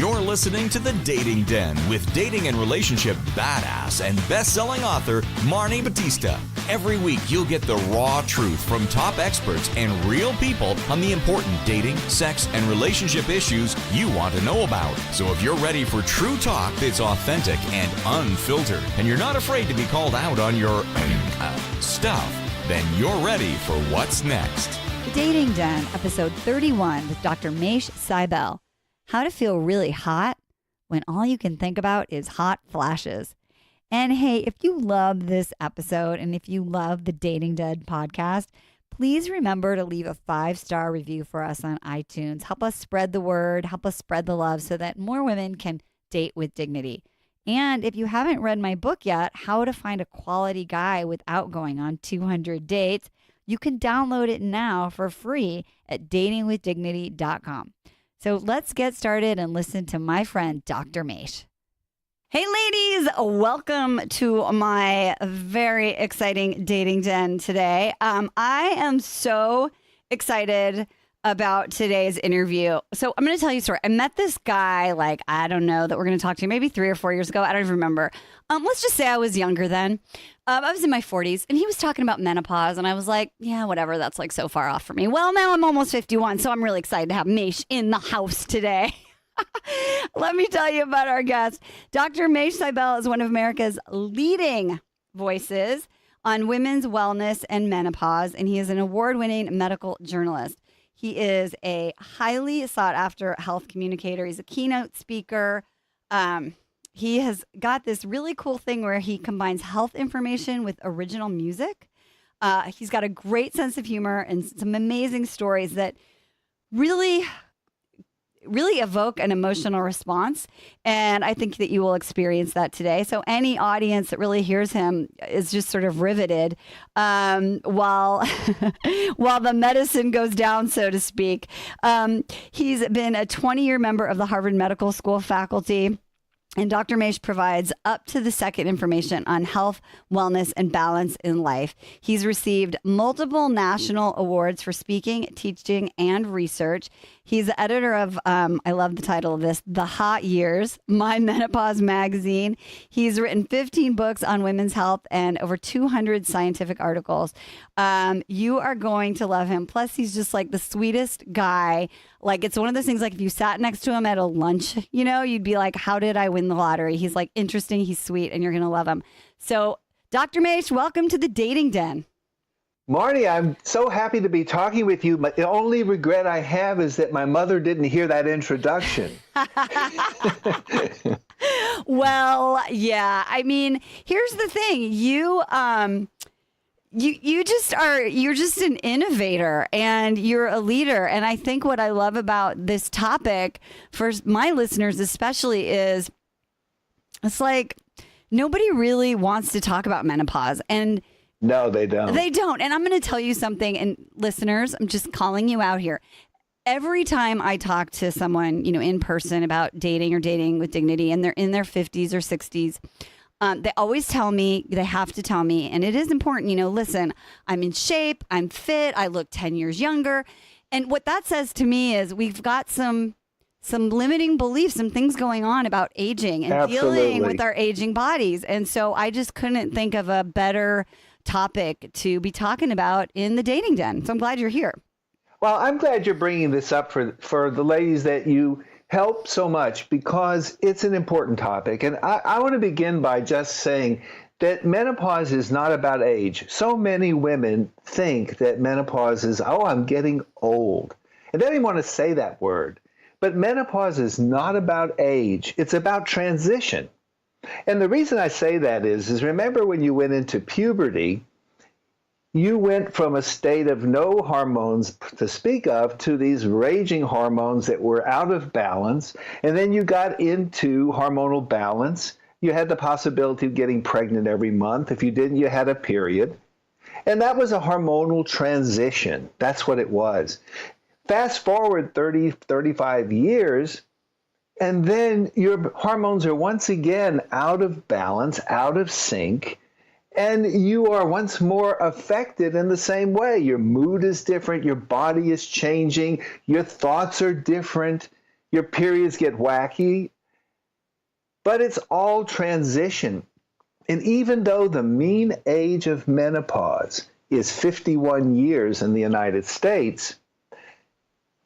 You're listening to The Dating Den with dating and relationship badass and best-selling author Marni Batista. Every week, you'll get the raw truth from top experts and real people on the important dating, sex, and relationship issues you want to know about. So if you're ready for true talk that's authentic and unfiltered, and you're not afraid to be called out on your stuff, then you're ready for what's next. The Dating Den, episode 31 with Dr. Mache Seibel. How to feel really hot when all you can think about is hot flashes. And hey, if you love this episode and if you love the Dating Den podcast, please remember to leave a 5-star review for us on iTunes. Help us spread the word, help us spread the love so that more women can date with dignity. And if you haven't read my book yet, How to Find a Quality Guy Without Going on 200 Dates, you can download it now for free at datingwithdignity.com. So let's get started and listen to my friend, Dr. Mache. Hey, ladies, welcome to my very exciting Dating Den today. I am so excited about today's interview. So I'm going to tell you a story. I met this guy, that we're going to talk to maybe 3 or 4 years ago. I don't even remember. Let's just say I was younger then. I was in my 40s and he was talking about menopause and I was like, yeah, whatever. That's like so far off for me. Well, now I'm almost 51, so I'm really excited to have Mache in the house today. Let me tell you about our guest. Dr. Mache Seibel is one of America's leading voices on women's wellness and menopause, and he is an award-winning medical journalist. He is a highly sought-after health communicator. He's a keynote speaker. He has got this really cool thing where he combines health information with original music. He's got a great sense of humor and some amazing stories that really evoke an emotional response. And I think that you will experience that today. So any audience that really hears him is just sort of riveted while the medicine goes down, so to speak. He's been a 20-year member of the Harvard Medical School faculty. And Dr. Mache provides up-to-the-second information on health, wellness, and balance in life. He's received multiple national awards for speaking, teaching, and research. He's the editor of, I love the title of this, The Hot Years, My Menopause Magazine. He's written 15 books on women's health and over 200 scientific articles. You are going to love him. Plus, he's just like the sweetest guy. Like, it's one of those things, like if you sat next to him at a lunch, you'd be like, how did I win the lottery? He's like interesting, he's sweet, and you're going to love him. So, Dr. Mache, welcome to the Dating Den. Marni, I'm so happy to be talking with you. The only regret I have is that my mother didn't hear that introduction. Well, yeah. I mean, here's the thing. You're just an innovator and you're a leader. And I think what I love about this topic for my listeners especially is it's like nobody really wants to talk about menopause. And no, they don't. They don't. And I'm going to tell you something. And listeners, I'm just calling you out here. Every time I talk to someone, in person about dating or dating with dignity, and they're in their 50s or 60s, they always tell me, they have to tell me, and it is important, listen, I'm in shape, I'm fit, I look 10 years younger. And what that says to me is we've got some limiting beliefs, some things going on about aging and dealing with our aging bodies. And so I just couldn't think of a better topic to be talking about in the Dating Den. So I'm glad you're here. Well, I'm glad you're bringing this up for the ladies that you help so much, because it's an important topic. And I want to begin by just saying that menopause is not about age. So many women think that menopause is, I'm getting old. And they don't even want to say that word. But menopause is not about age. It's about transition. And the reason I say that is remember when you went into puberty, you went from a state of no hormones to speak of to these raging hormones that were out of balance. And then you got into hormonal balance. You had the possibility of getting pregnant every month. If you didn't, you had a period. And that was a hormonal transition. That's what it was. Fast forward 30, 35 years, and then your hormones are once again out of balance, out of sync, and you are once more affected in the same way. Your mood is different, your body is changing, your thoughts are different, your periods get wacky, but it's all transition. And even though the mean age of menopause is 51 years in the United States,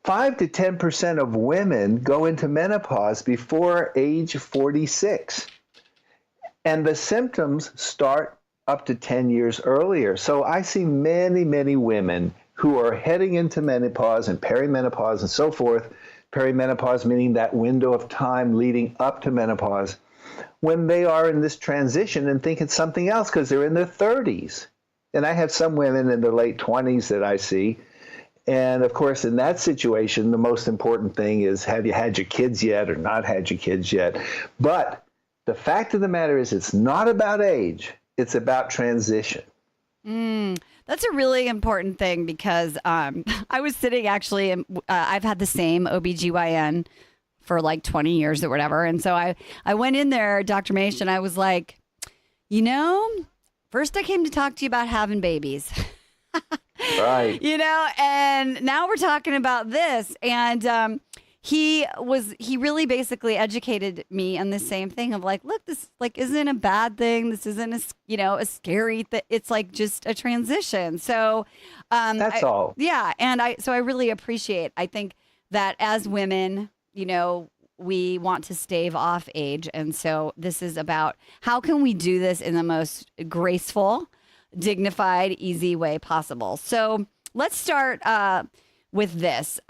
5 to 10% of women go into menopause before age 46. And the symptoms start up to 10 years earlier. So I see many, many women who are heading into menopause and perimenopause and so forth. Perimenopause meaning that window of time leading up to menopause, when they are in this transition and think it's something else because they're in their 30s. And I have some women in their late 20s that I see. And of course, in that situation, the most important thing is, have you had your kids yet or not had your kids yet? But the fact of the matter is, it's not about age. It's about transition. That's a really important thing because I was sitting actually, I've had the same OBGYN for like 20 years or whatever. And so I went in there, Dr. Mache, and I was like, first I came to talk to you about having babies. Right. And now we're talking about this. And he really basically educated me on the same thing of like, look, this like isn't a bad thing. This isn't a scary thing. It's like just a transition. So that's all. Yeah. And I really appreciate, I think that as women, we want to stave off age. And so this is about how can we do this in the most graceful, dignified, easy way possible. So let's start with this.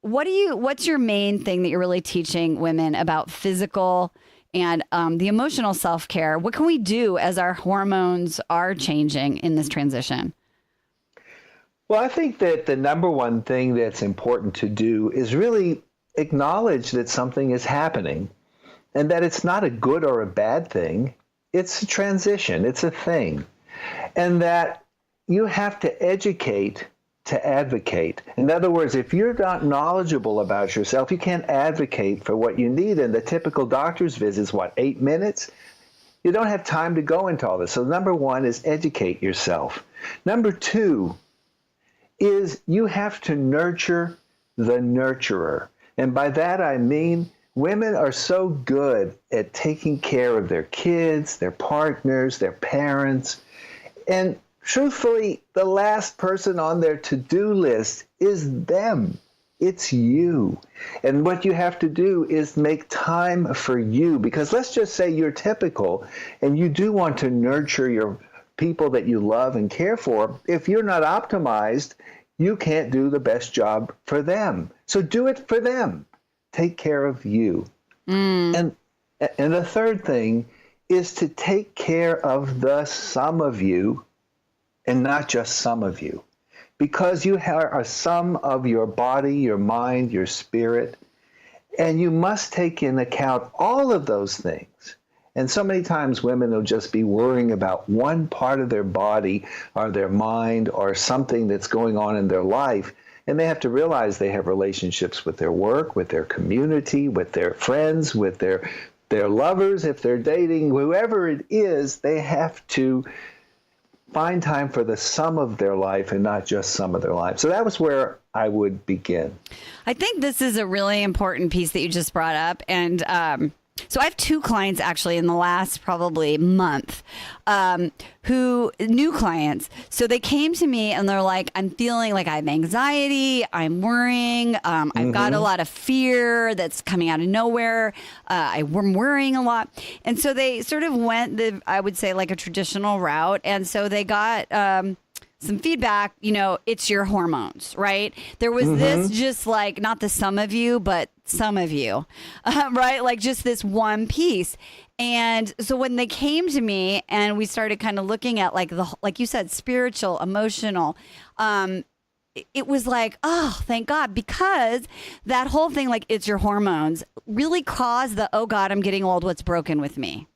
What's your main thing that you're really teaching women about physical and the emotional self-care? What can we do as our hormones are changing in this transition? Well, I think that the number one thing that's important to do is really acknowledge that something is happening and that it's not a good or a bad thing. It's a transition. It's a thing. And that you have to educate to advocate. In other words, if you're not knowledgeable about yourself, you can't advocate for what you need. And the typical doctor's visit is, 8 minutes? You don't have time to go into all this. So number one is educate yourself. Number two is you have to nurture the nurturer. And by that I mean women are so good at taking care of their kids, their partners, their parents. And truthfully, the last person on their to-do list is them. It's you. And what you have to do is make time for you. Because let's just say you're typical and you do want to nurture your people that you love and care for. If you're not optimized, you can't do the best job for them. So do it for them. Take care of you. And the third thing is to take care of the sum of you and not just some of you. Because you are a sum of your body, your mind, your spirit, and you must take in account all of those things. And so many times women will just be worrying about one part of their body or their mind or something that's going on in their life. And they have to realize they have relationships with their work, with their community, with their friends, with their lovers. If they're dating, whoever it is, they have to find time for the sum of their life and not just some of their life. So that was where I would begin. I think this is a really important piece that you just brought up. And so I have two clients actually in the last probably month new clients. So they came to me and they're like, I'm feeling like I have anxiety. I'm worrying. I've got a lot of fear that's coming out of nowhere. I'm worrying a lot. And so they sort of went I would say like a traditional route. And so they got some feedback, it's your hormones, right? There was this just like, not the sum of you, but some of you, right? Like just this one piece. And so when they came to me and we started kind of looking at like you said, spiritual, emotional, it was like, oh, thank God, because that whole thing, like it's your hormones, really caused oh God, I'm getting old. What's broken with me?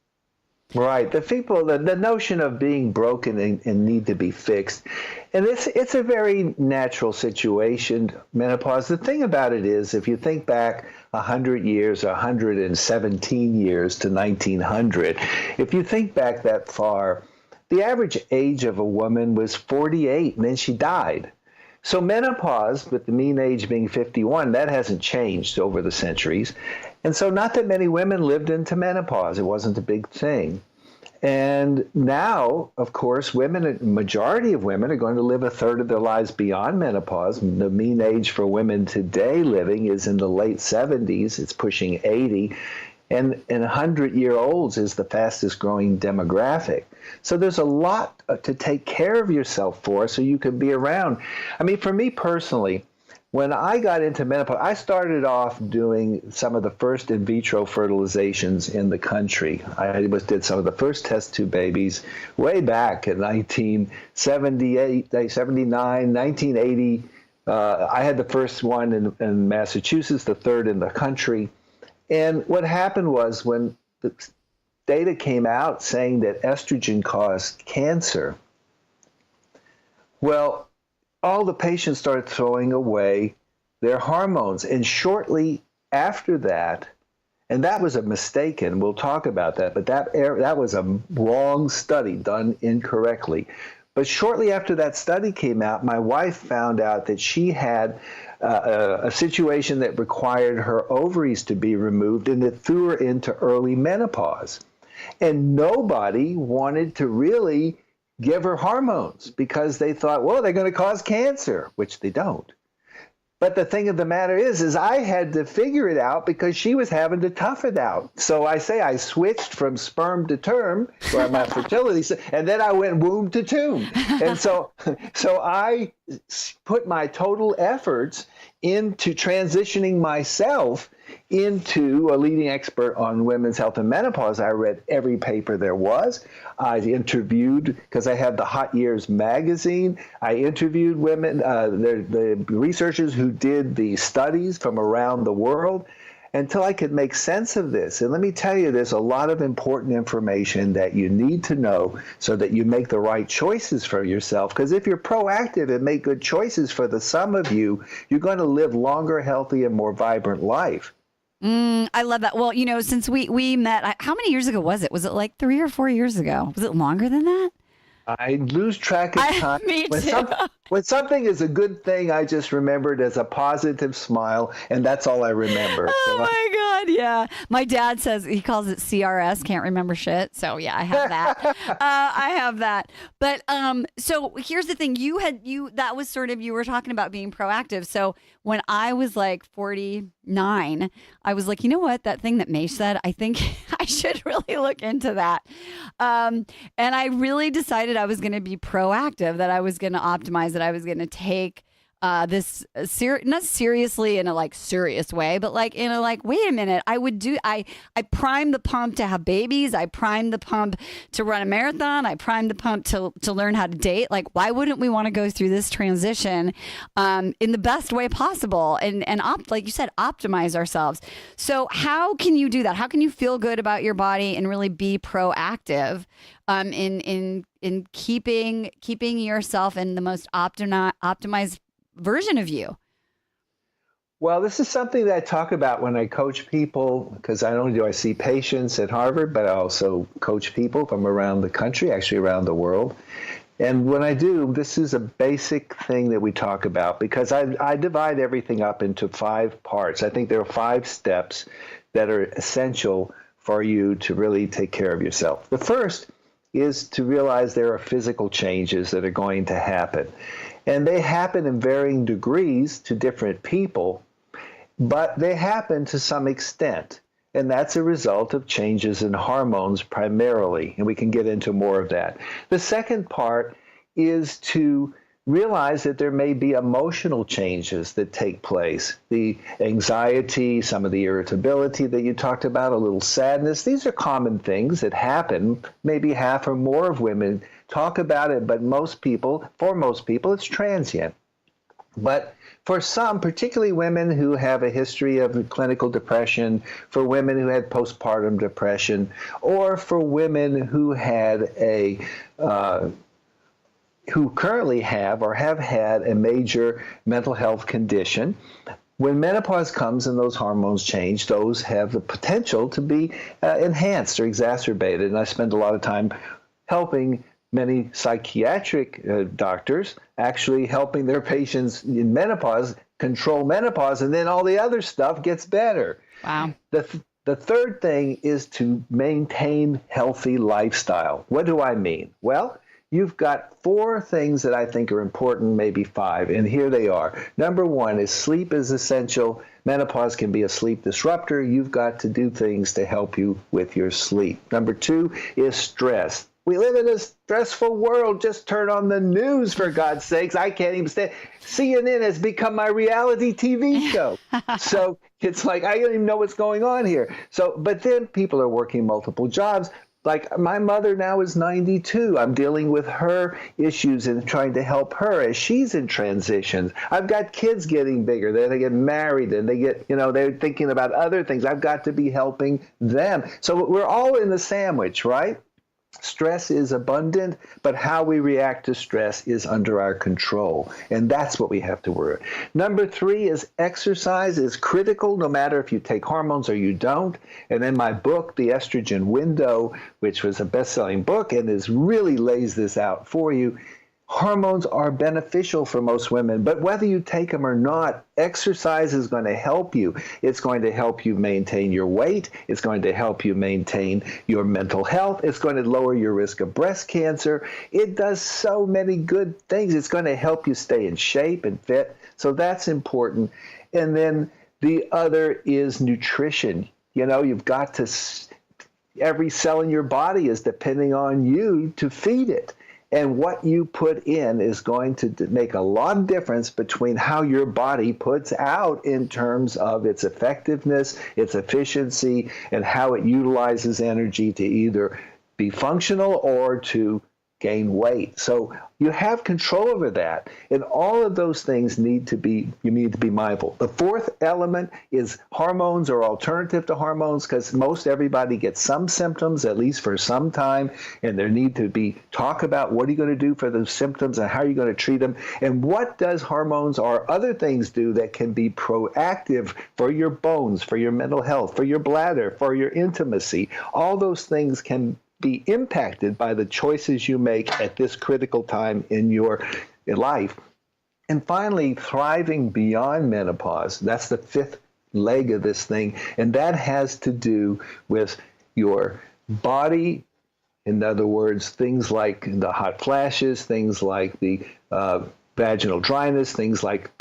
Right. The notion of being broken and need to be fixed. And it's a very natural situation, menopause. The thing about it is, if you think back 100 years, 117 years to 1900, if you think back that far, the average age of a woman was 48 and then she died. So menopause, with the mean age being 51, that hasn't changed over the centuries. And so not that many women lived into menopause. It wasn't a big thing. And now, of course, women, majority of women are going to live a third of their lives beyond menopause. The mean age for women today living is in the late 70s. It's pushing 80. And 100-year-olds is the fastest growing demographic. So there's a lot to take care of yourself for so you can be around. I mean, for me personally, when I got into menopause, I started off doing some of the first in vitro fertilizations in the country. I did some of the first test tube babies way back in 1978, 79, 1980. I had the first one in Massachusetts, the third in the country. And what happened was when the data came out saying that estrogen caused cancer, well, all the patients started throwing away their hormones. And shortly after that, and that was a mistake, and we'll talk about that, but that was a wrong study done incorrectly. But shortly after that study came out, my wife found out that she had a situation that required her ovaries to be removed, and it threw her into early menopause. And nobody wanted to really give her hormones because they thought, well, they're going to cause cancer, which they don't. But the thing of the matter is I had to figure it out because she was having to tough it out. So I switched from sperm to term for my fertility, and then I went womb to tomb. And so I put my total efforts into transitioning myself into a leading expert on women's health and menopause. I read every paper there was. I interviewed, because I had the Hot Years magazine, I interviewed women, the researchers who did the studies from around the world, until I could make sense of this. And let me tell you, there's a lot of important information that you need to know so that you make the right choices for yourself. Because if you're proactive and make good choices for the sum of you, you're going to live longer, healthy, and more vibrant life. I love that. Well, since we met, how many years ago was it? Was it like 3 or 4 years ago? Was it longer than that? I lose track of time. Me too. When something is a good thing, I just remember it as a positive smile, and that's all I remember. Oh my God, yeah. My dad says he calls it CRS, can't remember shit. So yeah, I have that. I have that. But so here's the thing: that was sort of, you were talking about being proactive. So when I was like 49, I was like, you know what? That thing that Mache said, I think I should really look into that. And I really decided I was going to be proactive, that I was going to optimize, that I was going to take this not seriously in a like serious way, but like in a like, wait a minute, I primed the pump to have babies. I primed the pump to run a marathon. I primed the pump to learn how to date. Like, why wouldn't we want to go through this transition in the best way possible and like you said, optimize ourselves? So how can you do that? How can you feel good about your body and really be proactive in keeping yourself in the most optimized version of you? Well, this is something that I talk about when I coach people, because not only do I see patients at Harvard, but I also coach people from around the country, actually around the world. And when I do, this is a basic thing that we talk about, because I divide everything up into 5 parts. I think there are 5 steps that are essential for you to really take care of yourself. The first is to realize there are physical changes that are going to happen. And they happen in varying degrees to different people, but they happen to some extent. And that's a result of changes in hormones primarily. And we can get into more of that. The second part is to realize that there may be emotional changes that take place. The anxiety, some of the irritability that you talked about, a little sadness. These are common things that happen. Maybe half or more of women talk about it, but for most people, it's transient. But for some, particularly women who have a history of clinical depression, for women who had postpartum depression, or for women who had who currently have or have had a major mental health condition, when menopause comes and those hormones change, those have the potential to be enhanced or exacerbated. And I spend a lot of time helping many psychiatric doctors actually helping their patients in menopause control menopause, and then all the other stuff gets better. Wow. The third thing is to maintain healthy lifestyle. What do I mean? Well, you've got 4 things that I think are important, maybe 5, and here they are. Number 1 is sleep is essential. Menopause can be a sleep disruptor. You've got to do things to help you with your sleep. Number 2 is stress. We live in a stressful world. Just turn on the news, for God's sakes. I can't even stand. CNN has become my reality TV show. So it's like, I don't even know what's going on here. So, but then people are working multiple jobs. Like my mother now is 92. I'm dealing with her issues and trying to help her as she's in transition. I've got kids getting bigger. They get married and they get, they're thinking about other things. I've got to be helping them. So we're all in the sandwich, right? Stress is abundant, but how we react to stress is under our control. And that's what we have to worry. Number 3 is exercise is critical, no matter if you take hormones or you don't. And then my book, The Estrogen Window, which was a best-selling book and really lays this out for you. Hormones are beneficial for most women, but whether you take them or not, exercise is going to help you. It's going to help you maintain your weight. It's going to help you maintain your mental health. It's going to lower your risk of breast cancer. It does so many good things. It's going to help you stay in shape and fit. So that's important. And then the other is nutrition. You've got to, every cell in your body is depending on you to feed it. And what you put in is going to make a lot of difference between how your body puts out in terms of its effectiveness, its efficiency, and how it utilizes energy to either be functional or to gain weight. So you have control over that. And all of those things you need to be mindful. The 4th element is hormones or alternative to hormones, because most everybody gets some symptoms, at least for some time, and there need to be talk about what are you going to do for those symptoms and how are you going to treat them, and what does hormones or other things do that can be proactive for your bones, for your mental health, for your bladder, for your intimacy. All those things can be impacted by the choices you make at this critical time in your life. And finally, thriving beyond menopause. That's the 5th leg of this thing. And that has to do with your body. In other words, things like the hot flashes, things like the vaginal dryness, things like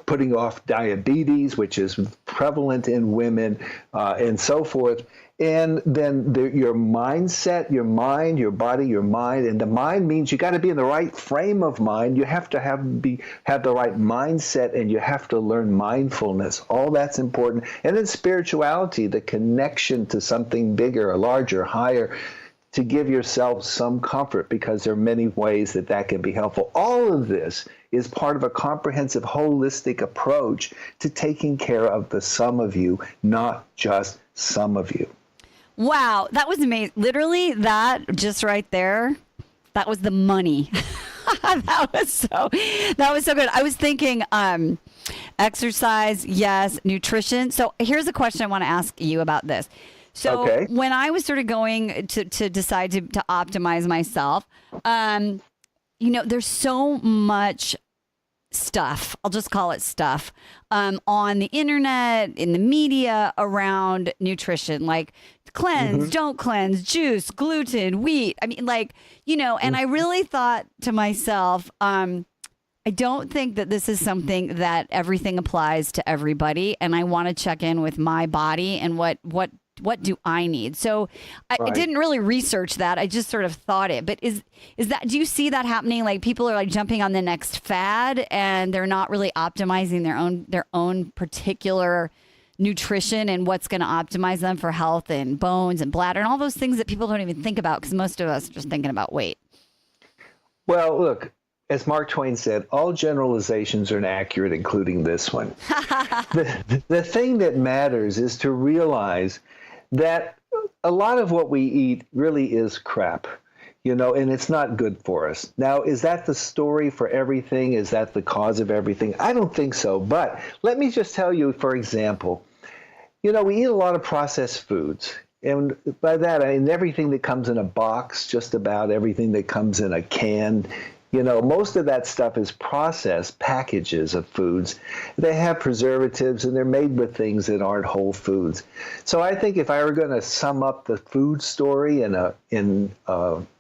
putting off diabetes, which is prevalent in women, and so forth. And then your mindset, your mind, your body, your mind. And the mind means you got to be in the right frame of mind. You have to have the right mindset, and you have to learn mindfulness. All that's important. And then spirituality, the connection to something bigger, larger, higher, to give yourself some comfort, because there are many ways that can be helpful. All of this is part of a comprehensive, holistic approach to taking care of the sum of you, not just some of you. Wow, that was amazing. Literally, that just right there, that was the money. That was so good. I was thinking exercise, yes, nutrition. So here's a question I want to ask you about this. So when I was sort of going to decide to optimize myself, there's so much stuff, I'll just call it stuff, on the internet, in the media around nutrition, like cleanse, don't cleanse, juice, gluten, wheat. I mean, and I really thought to myself, I don't think that this is something that everything applies to everybody. And I want to check in with my body and what do I need? So I didn't really research that. I just sort of thought it. But is that, do you see that happening? Like people are like jumping on the next fad and they're not really optimizing their own particular nutrition and what's going to optimize them for health and bones and bladder and all those things that people don't even think about, because most of us are just thinking about weight. Well, look, as Mark Twain said, all generalizations are inaccurate, including this one. The thing that matters is to realize that a lot of what we eat really is crap, and it's not good for us. Now, is that the story for everything? Is that the cause of everything? I don't think so. But let me just tell you, for example, we eat a lot of processed foods. And by that, I mean everything that comes in a box, just about everything that comes in a can. Most of that stuff is processed packages of foods. They have preservatives, and they're made with things that aren't whole foods. So I think if I were going to sum up the food story in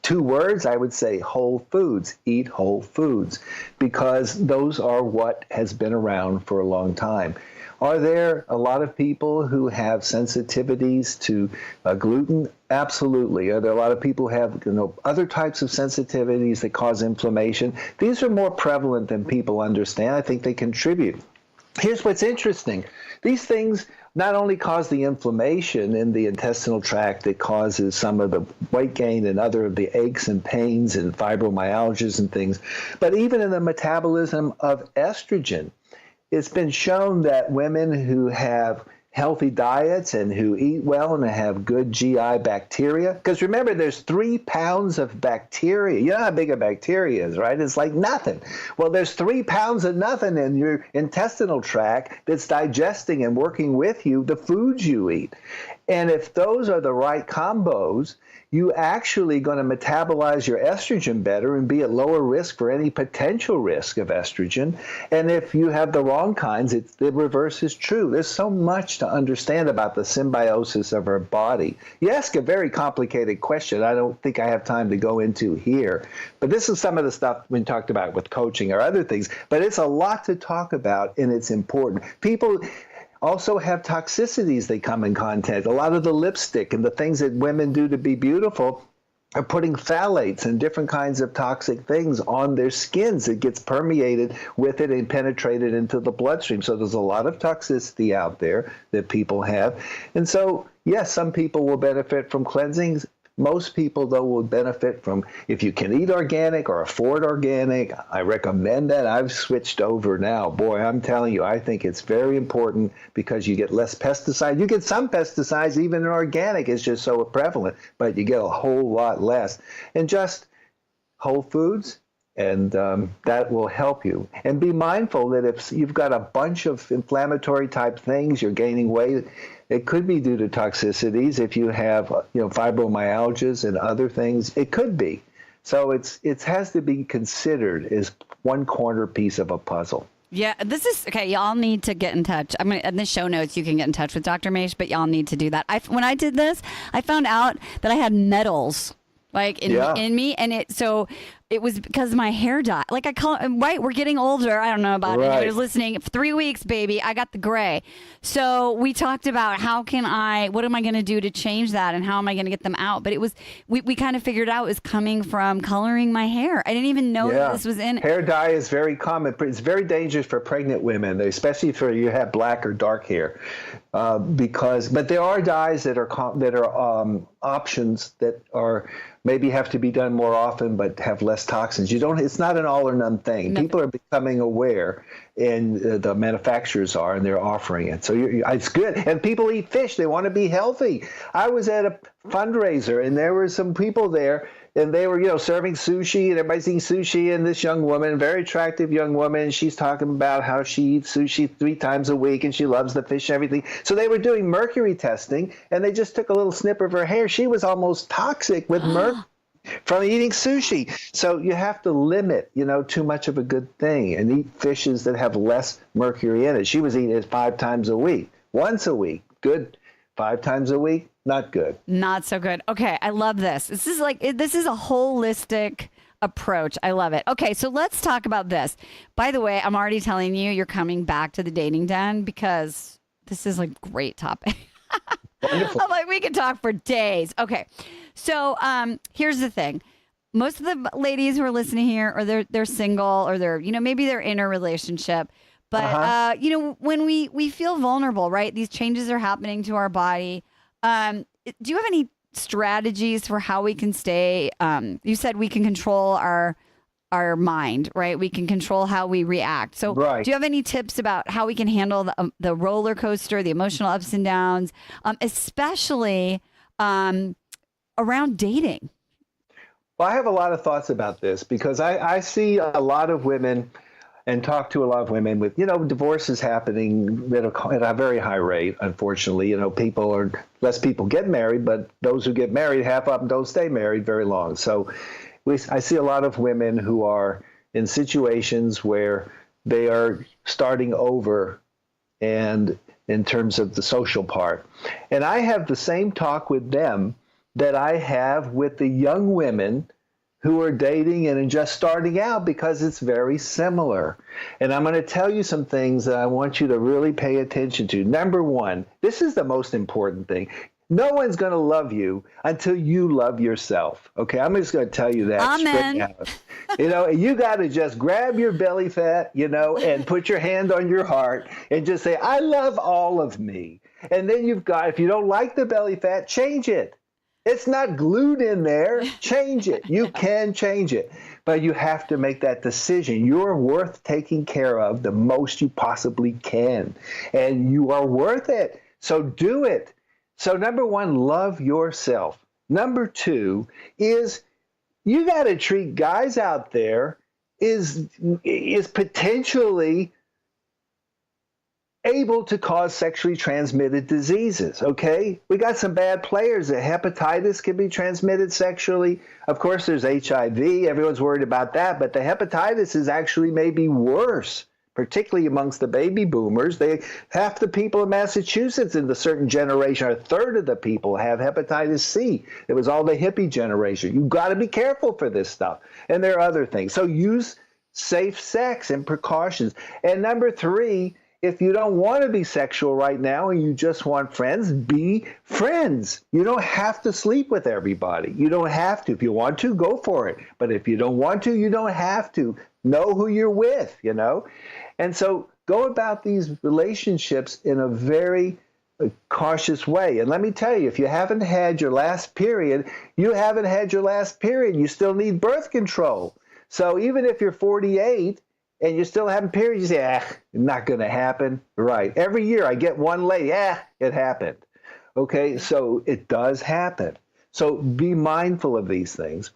2 words, I would say whole foods. Eat whole foods, because those are what has been around for a long time. Are there a lot of people who have sensitivities to gluten? Absolutely. Are there a lot of people who have other types of sensitivities that cause inflammation? These are more prevalent than people understand. I think they contribute. Here's what's interesting. These things not only cause the inflammation in the intestinal tract that causes some of the weight gain and other of the aches and pains and fibromyalgias and things, but even in the metabolism of estrogen. It's been shown that women who have healthy diets and who eat well and have good GI bacteria, because remember, there's 3 pounds of bacteria. You know how big a bacteria is, right? It's like nothing. Well, there's 3 pounds of nothing in your intestinal tract that's digesting and working with you the foods you eat. And if those are the right combos, you actually going to metabolize your estrogen better and be at lower risk for any potential risk of estrogen. And if you have the wrong kinds, the reverse is true. There's so much to understand about the symbiosis of our body. You ask a very complicated question I don't think I have time to go into here. But this is some of the stuff we talked about with coaching or other things. But it's a lot to talk about, and it's important. People also have toxicities they come in contact. A lot of the lipstick and the things that women do to be beautiful are putting phthalates and different kinds of toxic things on their skins. It gets permeated with it and penetrated into the bloodstream. So there's a lot of toxicity out there that people have. And so, yes, some people will benefit from cleansings. Most people, though, will benefit from, if you can eat organic or afford organic, I recommend that. I've switched over now. Boy, I'm telling you, I think it's very important because you get less pesticides. You get some pesticides, even in organic, it's just so prevalent, but you get a whole lot less. And just whole foods, and that will help you. And be mindful that if you've got a bunch of inflammatory type things, you're gaining weight, it could be due to toxicities. If you have fibromyalgias and other things, it could be. So it has to be considered as one corner piece of a puzzle. Yeah, this is okay. Y'all need to get in touch. I mean, in the show notes, you can get in touch with Dr. Mache, but y'all need to do that. When I did this, I found out that I had metals in me, and it was because my hair dyed. Like I call it, right? We're getting older. I don't know about anybody who's listening. 3 weeks, baby, I got the gray. So we talked about what am I going to do to change that, and how am I going to get them out? But it was we kind of figured out it was coming from coloring my hair. I didn't even know that this was in. Hair dye is very common. It's very dangerous for pregnant women, especially if you have black or dark hair, but there are dyes that are options that are maybe have to be done more often, but have less toxins. It's not an all or none thing. No. People are becoming aware, and the manufacturers are, and they're offering it. So it's good. And people eat fish. They want to be healthy. I was at a fundraiser, and there were some people there, and they were, serving sushi, and everybody's eating sushi, and this young woman, very attractive young woman, she's talking about how she eats sushi 3 times a week, and she loves the fish and everything. So they were doing mercury testing, and they just took a little snip of her hair. She was almost toxic with mercury from eating sushi. So you have to limit, too much of a good thing, and eat fishes that have less mercury in it. She was eating it 5 times a week. Once a week, good. 5 times a week, not good. Not so good. Okay, I love this. This is a holistic approach. I love it. Okay, so let's talk about this. By the way, I'm already telling you, you're coming back to the dating den because this is a great topic. Wonderful. I'm we could talk for days. Okay, so here's the thing. Most of the ladies who are listening here, or they're single, or they're maybe they're in a relationship. But, when we feel vulnerable, right? These changes are happening to our body. Do you have any strategies for how we can stay? You said we can control our mind, right? We can control how we react. So do you have any tips about how we can handle the roller coaster, the emotional ups and downs, especially around dating? Well, I have a lot of thoughts about this because I see a lot of women and talk to a lot of women with, divorces happening at a very high rate, unfortunately. Less people get married, but those who get married, half of them don't stay married very long. So I see a lot of women who are in situations where they are starting over, and in terms of the social part. And I have the same talk with them that I have with the young women who are dating and just starting out, because it's very similar. And I'm going to tell you some things that I want you to really pay attention to. Number one, this is the most important thing. No one's going to love you until you love yourself. Okay, I'm just going to tell you that. Amen. Straight out. You got to just grab your belly fat, and put your hand on your heart and just say, I love all of me. And then if you don't like the belly fat, change it. It's not glued in there. Change it. You can change it. But you have to make that decision. You're worth taking care of the most you possibly can. And you are worth it. So do it. So number one, love yourself. Number two is you got to treat guys out there is potentially able to cause sexually transmitted diseases, okay? We got some bad players. Hepatitis can be transmitted sexually. Of course, there's HIV. Everyone's worried about that, but the hepatitis is actually maybe worse, particularly amongst the baby boomers. Half the people in Massachusetts in the certain generation, a third of the people have hepatitis C. It was all the hippie generation. You've got to be careful for this stuff. And there are other things. So use safe sex and precautions. And number three, if you don't want to be sexual right now and you just want friends, be friends. You don't have to sleep with everybody. You don't have to. If you want to, go for it. But if you don't want to, you don't have to. Know who you're with, And so go about these relationships in a very cautious way. And let me tell you, if you haven't had your last period, you haven't had your last period. You still need birth control. So even if you're 48, and you're still having periods, you say, not going to happen. Right. Every year I get one lady, it happened. Okay, so it does happen. So be mindful of these things.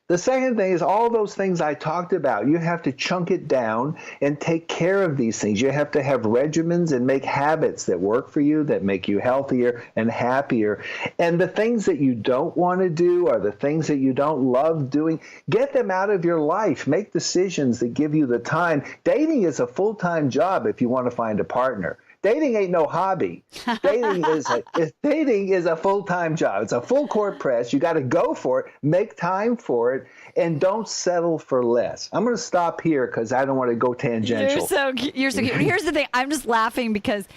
The second thing is all those things I talked about. You have to chunk it down and take care of these things. You have to have regimens and make habits that work for you, that make you healthier and happier. And the things that you don't want to do or the things that you don't love doing, get them out of your life. Make decisions that give you the time. Dating is a full-time job if you want to find a partner. Dating ain't no hobby. Dating is a full-time job. It's a full court press. You got to go for it, make time for it, and don't settle for less. I'm going to stop here because I don't want to go tangential. You're so cute. Here's the thing. I'm just laughing because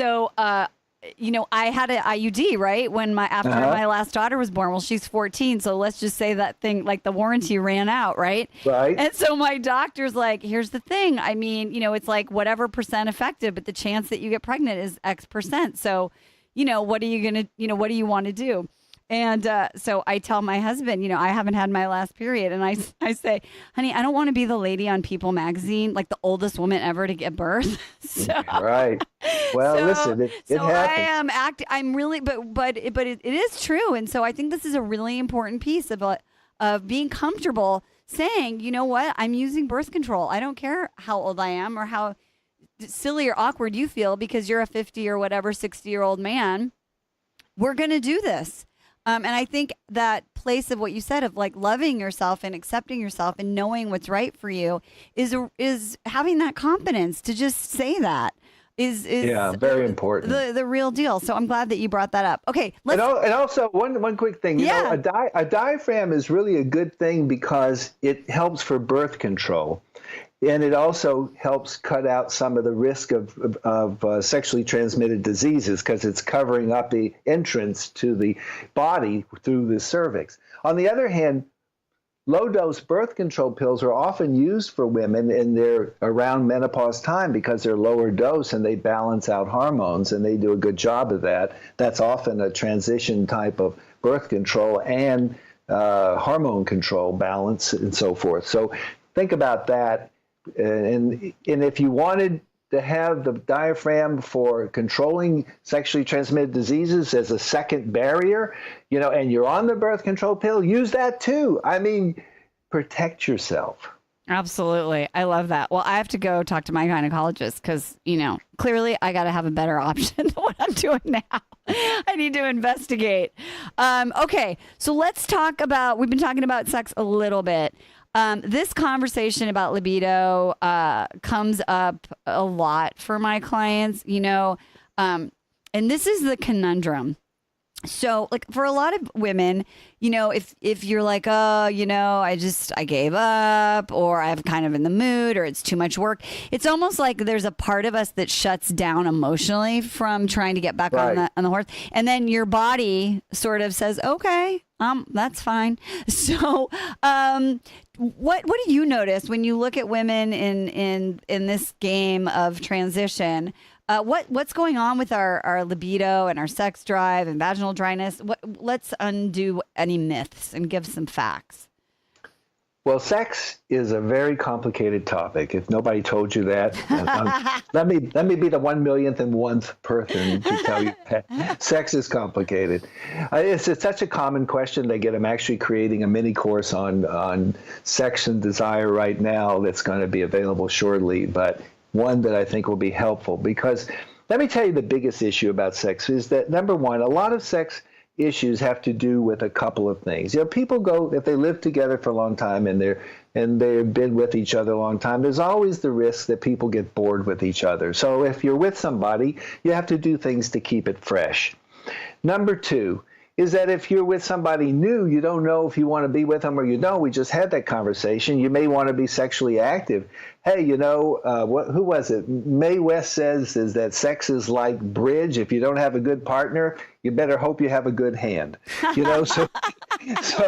I had an IUD, right? After my last daughter was born. Well, she's 14. So let's just say that thing, like the warranty ran out, right? Right. And so my doctor's like, here's the thing. I mean, it's like whatever percent effective, but the chance that you get pregnant is X percent. So, what are you going to, what do you want to do? And so I tell my husband, I haven't had my last period. And I say, honey, I don't want to be the lady on People Magazine, like the oldest woman ever to give birth. Right. Well, listen, it happens. I'm really, but it is true. And so I think this is a really important piece of being comfortable saying, you know what, I'm using birth control. I don't care how old I am or how silly or awkward you feel because you're a 50 or whatever, 60-year-old man. We're going to do this. And I think that place of what you said of like loving yourself and accepting yourself and knowing what's right for you is having that confidence to just say that is very important. The real deal. So I'm glad that you brought that up. Okay. And also one quick thing, a diaphragm is really a good thing because it helps for birth control. And it also helps cut out some of the risk of sexually transmitted diseases because it's covering up the entrance to the body through the cervix. On the other hand, low-dose birth control pills are often used for women and they're around menopause time because they're lower dose and they balance out hormones and they do a good job of that. That's often a transition type of birth control and hormone control balance and so forth. So think about that. And if you wanted to have the diaphragm for controlling sexually transmitted diseases as a second barrier, and you're on the birth control pill, use that too. I mean, protect yourself. Absolutely. I love that. Well, I have to go talk to my gynecologist because, clearly I got to have a better option than what I'm doing now. I need to investigate. Okay. So let's talk about, we've been talking about sex a little bit. This conversation about libido comes up a lot for my clients, and this is the conundrum. So, like, for a lot of women, if you're like, oh, I gave up, or I'm kind of in the mood, or it's too much work, it's almost like there's a part of us that shuts down emotionally from trying to get back Right. on the horse. And then your body sort of says, okay, that's fine. So, what do you notice when you look at women in this game of transition? What's going on with our libido and our sex drive and vaginal dryness? Let's undo any myths and give some facts. Well, sex is a very complicated topic. If nobody told you that, let me be the 1,000,000th person to tell you that sex is complicated. It's such a common question. I'm actually creating a mini course on sex and desire right now that's going to be available shortly, but one that I think will be helpful, because let me tell you the biggest issue about sex is that, number one, a lot of sex issues have to do with a couple of things. People go, if they live together for a long time and they've been with each other a long time, there's always the risk that people get bored with each other. So if you're with somebody, you have to do things to keep it fresh. Number two is that if you're with somebody new, you don't know if you want to be with them or you don't. We just had that conversation. You may want to be sexually active. Hey, who was it? Mae West says is that sex is like bridge. If you don't have a good partner, you better hope you have a good hand. So it's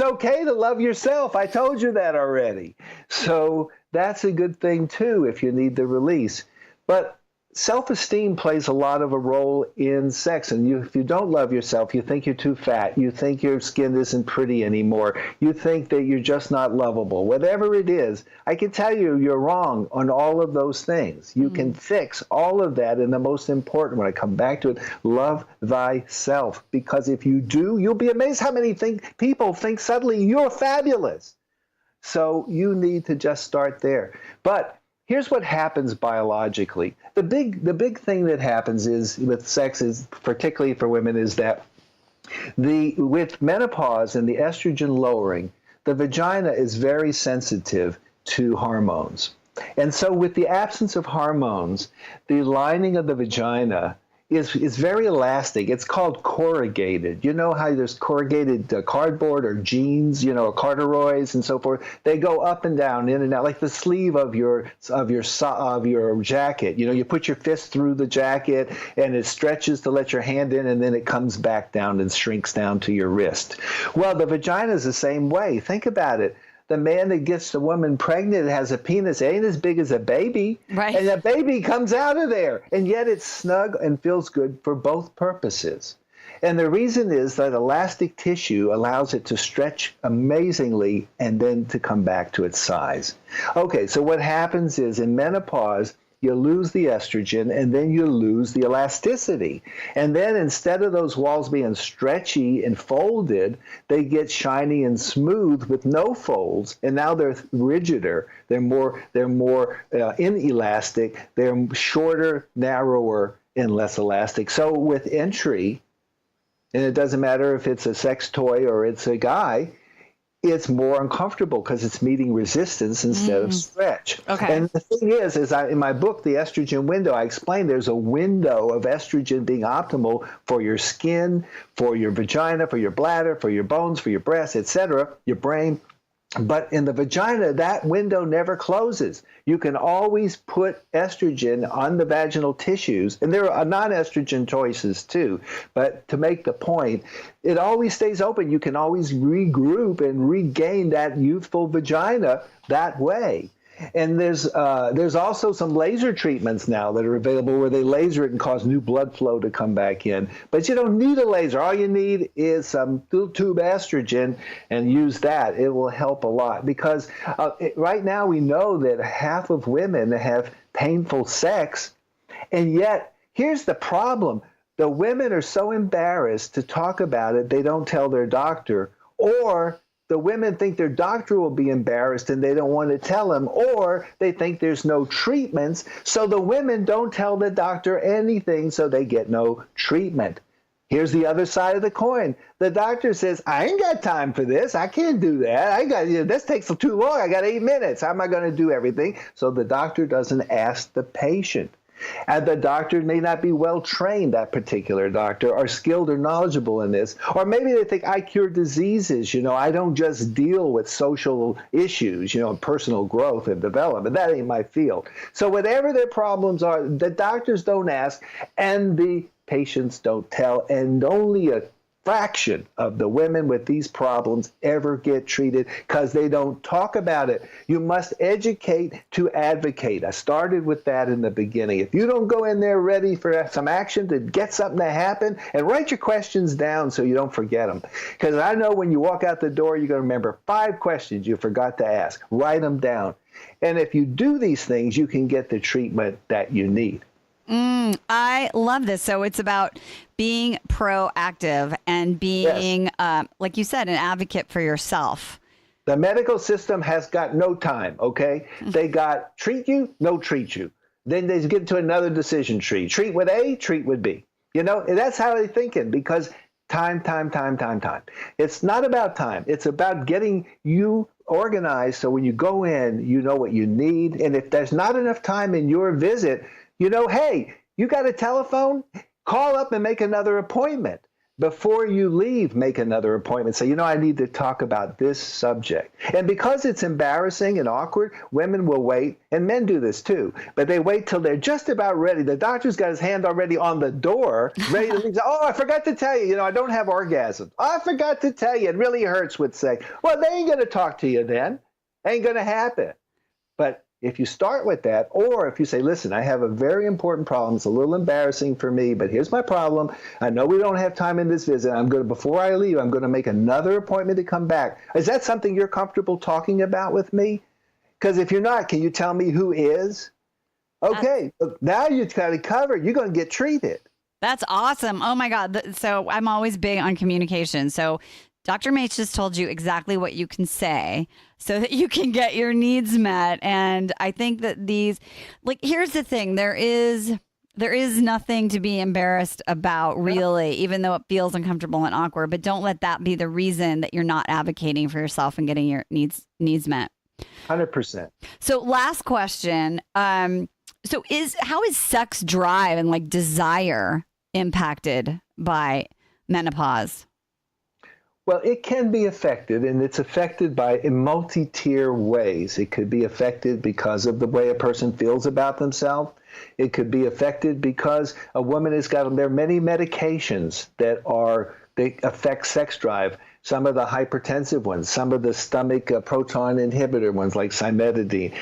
okay to love yourself. I told you that already. So that's a good thing too if you need the release. But self-esteem plays a lot of a role in sex. And if you don't love yourself, you think you're too fat. You think your skin isn't pretty anymore. You think that you're just not lovable. Whatever it is, I can tell you you're wrong on all of those things. You can fix all of that. And the most important, when I come back to it, love thyself. Because if you do, you'll be amazed how many people think suddenly you're fabulous. So you need to just start there. But here's what happens biologically. The big thing that happens is with sex, is particularly for women, is that with menopause and the estrogen lowering, the vagina is very sensitive to hormones. And so with the absence of hormones, the lining of the vagina is very elastic. It's called corrugated. You know how there's corrugated cardboard or jeans, or corduroys and so forth. They go up and down, in and out, like the sleeve of your jacket. You put your fist through the jacket and it stretches to let your hand in, and then it comes back down and shrinks down to your wrist. Well, the vagina is the same way. Think about it. The man that gets the woman pregnant has a penis, ain't as big as a baby, right? And that baby comes out of there, and yet it's snug and feels good for both purposes. And the reason is that elastic tissue allows it to stretch amazingly and then to come back to its size. Okay, so what happens is in menopause, you lose the estrogen, and then you lose the elasticity. And then instead of those walls being stretchy and folded, they get shiny and smooth with no folds, and now they're rigider. They're more inelastic. They're shorter, narrower, and less elastic. So with entry, and it doesn't matter if it's a sex toy or it's a guy, it's more uncomfortable because it's meeting resistance instead of stretch. Okay. And the thing is in my book, The Estrogen Window, I explain there's a window of estrogen being optimal for your skin, for your vagina, for your bladder, for your bones, for your breasts, etc., your brain. But in the vagina, that window never closes. You can always put estrogen on the vaginal tissues, and there are non-estrogen choices too. But to make the point, it always stays open. You can always regroup and regain that youthful vagina that way. And there's also some laser treatments now that are available where they laser it and cause new blood flow to come back in. But you don't need a laser. All you need is some tube estrogen, and use that. It will help a lot because right now we know that half of women have painful sex. And yet, here's the problem. The women are so embarrassed to talk about it, they don't tell their doctor, or the women think their doctor will be embarrassed and they don't want to tell him, or they think there's no treatments, so the women don't tell the doctor anything, so they get no treatment. Here's the other side of the coin. The doctor says, I ain't got time for this. I can't do that. This takes too long. I got 8 minutes. How am I going to do everything? So the doctor doesn't ask the patient. And the doctor may not be well trained, that particular doctor, or skilled or knowledgeable in this. Or maybe they think I cure diseases. I don't just deal with social issues, personal growth and development. That ain't my field. So whatever their problems are, the doctors don't ask and the patients don't tell. And only a fraction of the women with these problems ever get treated because they don't talk about it. You must educate to advocate. I started with that in the beginning. If you don't go in there ready for some action to get something to happen, and write your questions down so you don't forget them. Because I know when you walk out the door, you're going to remember 5 questions you forgot to ask. Write them down. And if you do these things, you can get the treatment that you need. I love this. So it's about being proactive and being, Yes. like you said, an advocate for yourself. The medical system has got no time, okay? They got treat you, no treat you. Then they get to another decision tree. Treat with A, treat with B. And that's how they're thinking because time. It's not about time. It's about getting you organized so when you go in, you know what you need. And if there's not enough time in your visit, hey, you got a telephone? Call up and make another appointment. Before you leave, make another appointment. Say, I need to talk about this subject. And because it's embarrassing and awkward, women will wait, and men do this too, but they wait till they're just about ready. The doctor's got his hand already on the door, ready to leave. Oh, I forgot to tell you, I don't have orgasms. I forgot to tell you, it really hurts with sex. Well, they ain't going to talk to you then. Ain't going to happen. But if you start with that, or if you say, listen, I have a very important problem. It's a little embarrassing for me, but here's my problem. I know we don't have time in this visit. Before I leave, I'm going to make another appointment to come back. Is that something you're comfortable talking about with me? Because if you're not, can you tell me who is? Okay, now you've got it covered. You're going to get treated. That's awesome. Oh my God. So I'm always big on communication. So Dr. Mache just told you exactly what you can say so that you can get your needs met. And I think that here's the thing. There is nothing to be embarrassed about, really, even though it feels uncomfortable and awkward. But don't let that be the reason that you're not advocating for yourself and getting your needs met. 100%. So last question. How is sex drive and desire impacted by menopause? Well, it can be affected, and it's affected in multi-tier ways. It could be affected because of the way a person feels about themselves. It could be affected because a woman there are many medications that affect sex drive. Some of the hypertensive ones, some of the stomach proton inhibitor ones like cimetidine.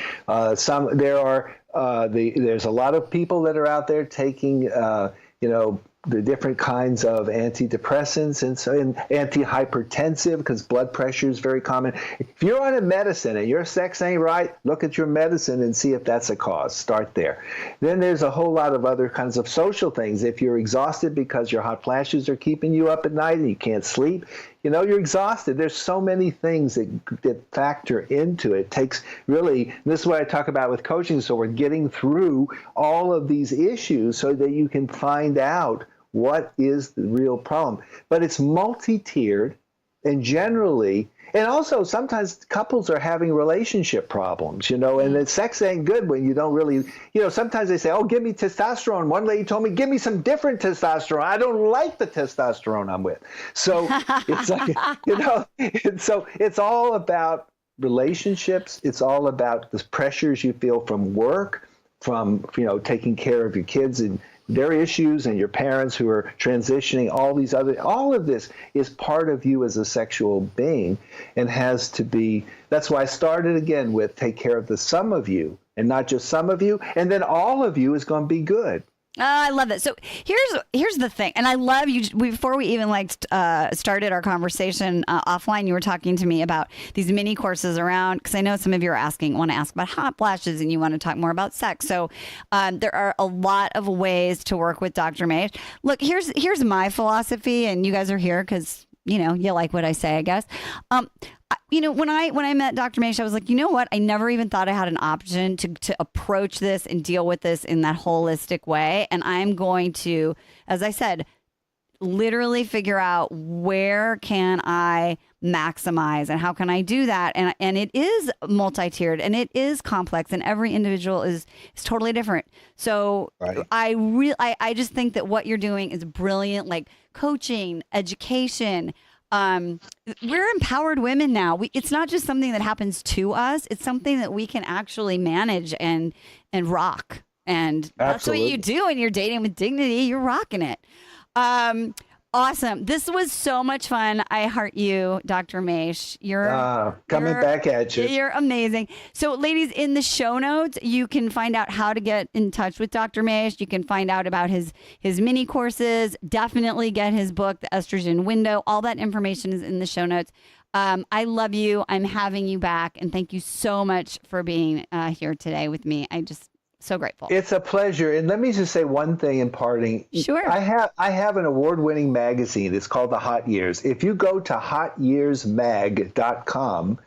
There's a lot of people that are out there taking, the different kinds of antidepressants and antihypertensive because blood pressure is very common. If you're on a medicine and your sex ain't right, look at your medicine and see if that's a cause. Start there. Then there's a whole lot of other kinds of social things. If you're exhausted because your hot flashes are keeping you up at night and you can't sleep, you're exhausted. There's so many things that factor into it. It takes really, this is what I talk about with coaching, so we're getting through all of these issues so that you can find out what is the real problem. But it's multi-tiered, and generally, and also sometimes couples are having relationship problems, and the sex ain't good when you don't really, sometimes they say, oh, give me testosterone. One lady told me, give me some different testosterone. I don't like the testosterone I'm with. So it's like, so it's all about relationships. It's all about the pressures you feel from work, from, taking care of your kids and their issues and your parents who are transitioning, all of this is part of you as a sexual being and has to be, that's why I started again with take care of the sum of you and not just some of you. And then all of you is going to be good. Oh, I love that. So here's the thing. And I love you. Before we even started our conversation offline, you were talking to me about these mini courses around, because I know some of you want to ask about hot flashes and you want to talk more about sex. So there are a lot of ways to work with Dr. Mache. Look, here's my philosophy, and you guys are here because, you like what I say, I guess. when I met Dr. Mache, I was like, you know what? I never even thought I had an option to approach this and deal with this in that holistic way. And I'm going to, as I said, literally figure out where can I maximize and how can I do that. And it is multi-tiered and it is complex and every individual is totally different. So Right. I just think that what you're doing is brilliant, like coaching, education. We're empowered women now. It's not just something that happens to us. It's something that we can actually manage and rock. And that's what you do when you're dating with dignity. You're rocking it. Awesome. This was so much fun. I heart you, Dr. Mache. You're coming back at you. You're amazing. So, ladies, in the show notes, you can find out how to get in touch with Dr. Mache. You can find out about his mini courses. Definitely get his book, The Estrogen Window. All that information is in the show notes. I love you. I'm having you back. And thank you so much for being here today with me. So grateful. It's a pleasure. And let me just say one thing in parting. Sure. I have an award-winning magazine. It's called The Hot Years. If you go to hotyearsmag.com,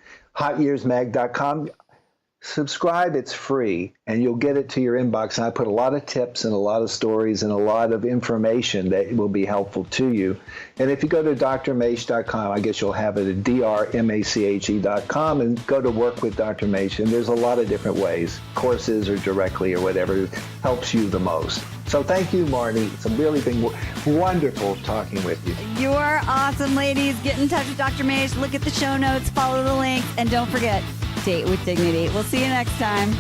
subscribe. It's free, and you'll get it to your inbox. And I put a lot of tips and a lot of stories and a lot of information that will be helpful to you. And if you go to drmache.com, I guess you'll have it at drmache.com, and go to work with Dr. Mache. And there's a lot of different ways, courses or directly or whatever helps you the most. So thank you, Marni. It's really been wonderful talking with you. You are awesome, ladies. Get in touch with Dr. Mache. Look at the show notes, follow the links, and don't forget, date with dignity. We'll see you next time.